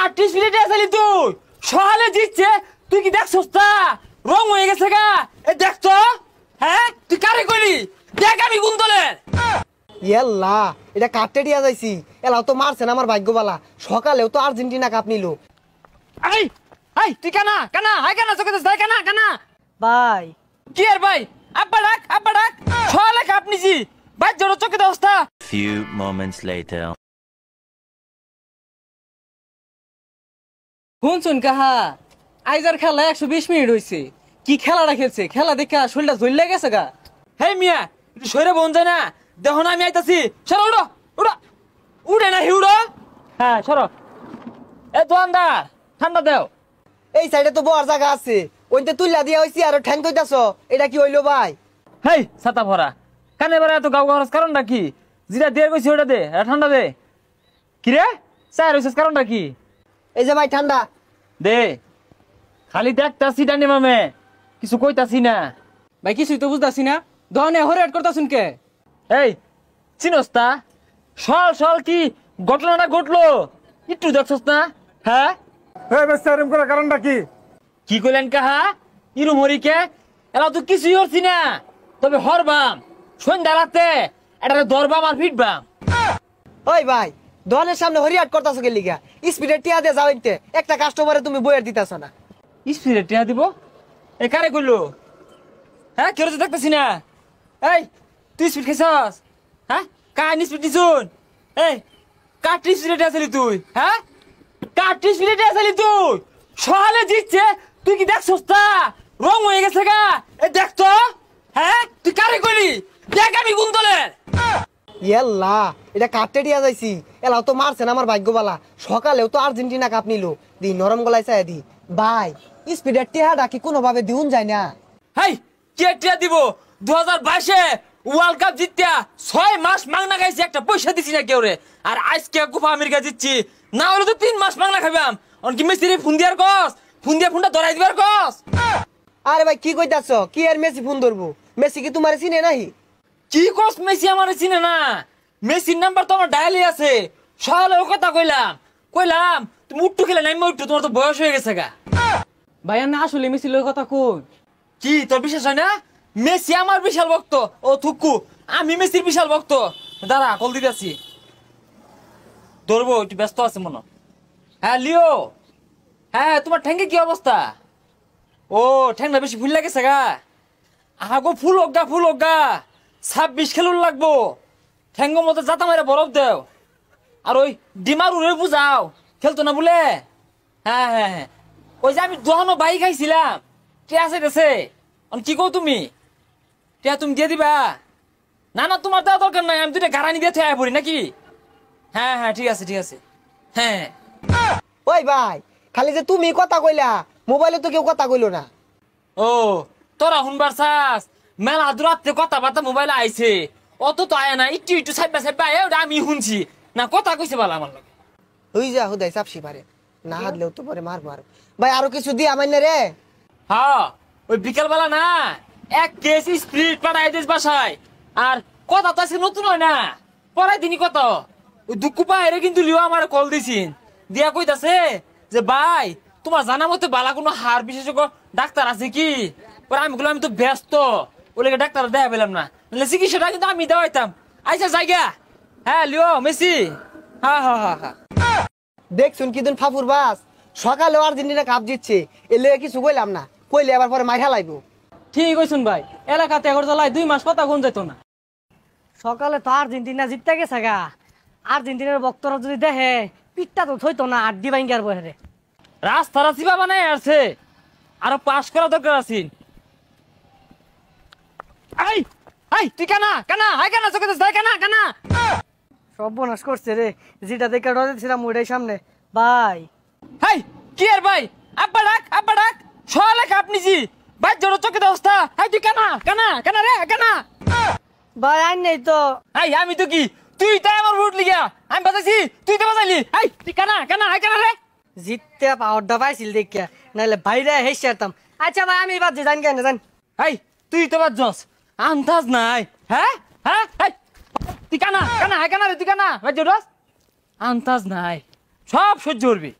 কাটিস মিনিটে আসলি তুই সহালে জিতছে তুই কি দেখছস তা রং হয়ে গেছে গা এ দেখ তো হ্যাঁ তুই কারে কইলি দেখ আমি কোন দলের ইয়াল্লা এটা কাটতে দিয়া যাইছি এলাও তো মারছেন আমার ভাগ্যবালা সকালেও তো আর্জেন্টিনা কাপ নিল এই এই তুই কানা কানা হাই কানা চোখে দেখ কানা কানা ভাই কি আর ভাই আব্বা ডাক সহালে কাপ নিছি ভাই জোর চোখে দে অবস্থা Few moments later. শুনছুন কাহা আইজার খেলা 120 মিনিট হইছে কি খেলাটা খেলছে খেলা দেখা শরীরটা জ্বলে গেছে গা হেই মিয়া একটু সরে বন যায় না দেখো না আমি আইতাছি সরো উড়ো উড়ো উড়ে না হিউড়ো হ্যাঁ সরো এ দোকানদার ঠান্ডা দেও এই সাইডে তো বড় জায়গা আছে ওইতে তুইলা দিয়া হইছি আর ঠ্যাং কইতাছ এটা কি হইলো ভাই হেই ছাতা ভরা কানে ভরা এত গাও গাওয়ার কারণটা কি যেটা দিয়ে কইছি ওটা দে ঠান্ডা দে কি রে স্যার হইছিস কারণটা কি এই যে ভাই ঠান্ডা দে খালি দেখতাছি ডানি মামে কিছু কইতাছি না ভাই কিছুই তো বুঝতাছি না দহনে হরেট করতাছুন কে এই চিনস তা সল কি ঘটনাটা ঘটলো একটু দেখছস না হ্যাঁ এই বেশ এরকম করার কারণটা কি কি কইলেন কাহা ইরু মরিকে এলা তো কিছুই হরছি না তবে হরবাম সন্ধ্যা রাতে এটা দরবাম আর ফিটবাম ওই ভাই দোকানের সামনে হরিয়াট করতাছ কে লিগা স্পিডে টিয়া দিয়ে যাওইতে একটা কাস্টমারে তুমি বইয়ের দিতাছ না স্পিডে টিয়া দিব এ কারে কইলো হ্যাঁ কেউ তো দেখতেছি না এই তুই স্পিড খেছস হ্যাঁ কার স্পিড দিছুন এই কাটি স্পিডে আসলি তুই হ্যাঁ কাটি স্পিডে আসলি তুই সহালে জিতছে তুই কি দেখছস তা রং হয়ে গেছে গা এ দেখ তো হ্যাঁ তুই কারে কইলি দেখ আমি কোন দলের ইয়াল্লা এটা কাটতে দিয়া যাইছি এলাও তো মারছেন আমার ভাগ্যবালা সকালেও তো আর্জেন্টিনা কাপ নিল দি নরম গলায় চাই দি ভাই স্পিডের টিয়াটা কি কোনোভাবে দিউন যায় না হেই কে টিয়া দিব 2022 ওয়ার্ল্ড কাপ জিততিয়া 6 মাস মাংনা খাইছি একটা পয়সা দিছি না কেউ রে আর আজকে কোপা আমেরিকা জিতছি না হলে তো 3 মাস মাংনা খাইবাম অন কি মেসি রে ফোন দিয়ার কস ফোন দিয়া ফোনটা ধরাই দিবার কস আরে ভাই কি কইতাছ কি আর মেসি ফোন ধরবো মেসি কি তোমারে চিনে নাহি কি কস মেসি আমারে চিনে না মেসির নাম্বার তো আমার ডায়ালি আছে সকালে ও কথা কইলাম তুমি উঠ্টু খেলে নাই উঠ্টু তোমার তো বয়স হয়ে গেছে গা ভাই না আসলে মিছিল কথা কই কি তোর বিশ্বাস হয় না মেসি আমার বিশাল ভক্ত ও থুকু আমি মেসির বিশাল ভক্ত দাঁড়া কল দিতেছি ধরবো একটু ব্যস্ত আছে মনে হ্যাঁ লিও হ্যাঁ তোমার ঠ্যাঙ্গে কি অবস্থা ও ঠ্যাংটা বেশি ফুল লাগেছে গা আহাগো ফুল হোক গা 26 খেলুন লাগবো ঠ্যাঙ্গ মতো জাতা মারে বরফ দেও আর ওই ডিমার উড়ে বুঝাও খেলতো না বলে হ্যাঁ ওই যে আমি দোহানো বাইক খাইছিলাম টিয়া আছে কি কও তুমি টিয়া তুমি দিয়ে দিবা না তোমার দেওয়া দরকার নাই আমি দুইটা গাড়ানি দিয়ে থেকে পড়ি নাকি হ্যাঁ ঠিক আছে হ্যাঁ ওই ভাই খালি যে তুমি কথা কইলা মোবাইলে তো কেউ কথা কইলো না ও তোরা শুনবার চাস মেলা দূরাতে কথাবার্তা মোবাইলে আইছে অত তো আয় না একটু সাইবা ওটা আমি শুনছি না কথা কইছে বলা আমার লগে হই যা হুদাই চাপসি পারে না হাতলেও তো পরে মারবো আর ভাই আরো কিছু দি আমার না রে হ্যাঁ ওই বিকেল বেলা না 1 কেস স্পিরিট পাঠাই দিস বাসায় আর কথা তো আজকে নতুন হয় না পড়াই দিনই কত ওই দুঃখু পাহাড়ে কিন্তু লিও আমার কল দিছিন দিয়া কইতাছে যে ভাই তোমার জানা মতে বালা কোনো হার বিশেষজ্ঞ ডাক্তার আছে কি পরে আমি বললাম আমি তো ব্যস্ত ওই লেগে ডাক্তার দেখা পেলাম না চিকিৎসাটা কিন্তু আমি দেওয়াইতাম আইসা জায়গা হ্যাঁ লিও মেসি হ্যাঁ দেখছুন কিদিন ফাফুর বাস সকালে আর্জেন্টিনা কাপ জিতছে এলে কিছু কইলাম না কইলে আবার পরে মাইরা লাইবো ঠিক হইছুন ভাই এলাকাতে এগর জ্বালায় 2 মাস কথা কোন যেত না সকালে তো আর্জেন্টিনা জিততে গেছে গা আর্জেন্টিনার ভক্তরা যদি দেখে পিঠটা তো থইতো না আড্ডি ভাঙ্গার বহেরে রাস্তারা চিপা বানাই আসছে আরো পাস করা দরকার আছে তুই কানা হাই কানা চোখে দেখ কানা সর্বনাশ করছে রে যেটা দেখে ডরেছিলাম ওইটাই সামনে ভাই হাই কি আর ভাই আব্বা ডাক সকালে কাপ নিছি ভাই জোর চোখে অবস্থা হাই তুই কানা রে কানা ভাই আইন নেই তো আমি তো কি তুই তাই আমার ভোট লিগা আমি বাজাইছি তুই তো বাজাইলি তুই কানা হাই কানা রে জিততে পাওয়ারটা পাইছিল দেখিয়া নাহলে বাইরে হেসে যেতাম আচ্ছা ভাই আমি বাদ জান কেন জান তুই তো বাদ যাস আন্দাজ নাই হ্যাঁ তুই কানা হাই কানা রে তুই কানা ভাই জোর আন্দাজ নাই সব সহ্য করবি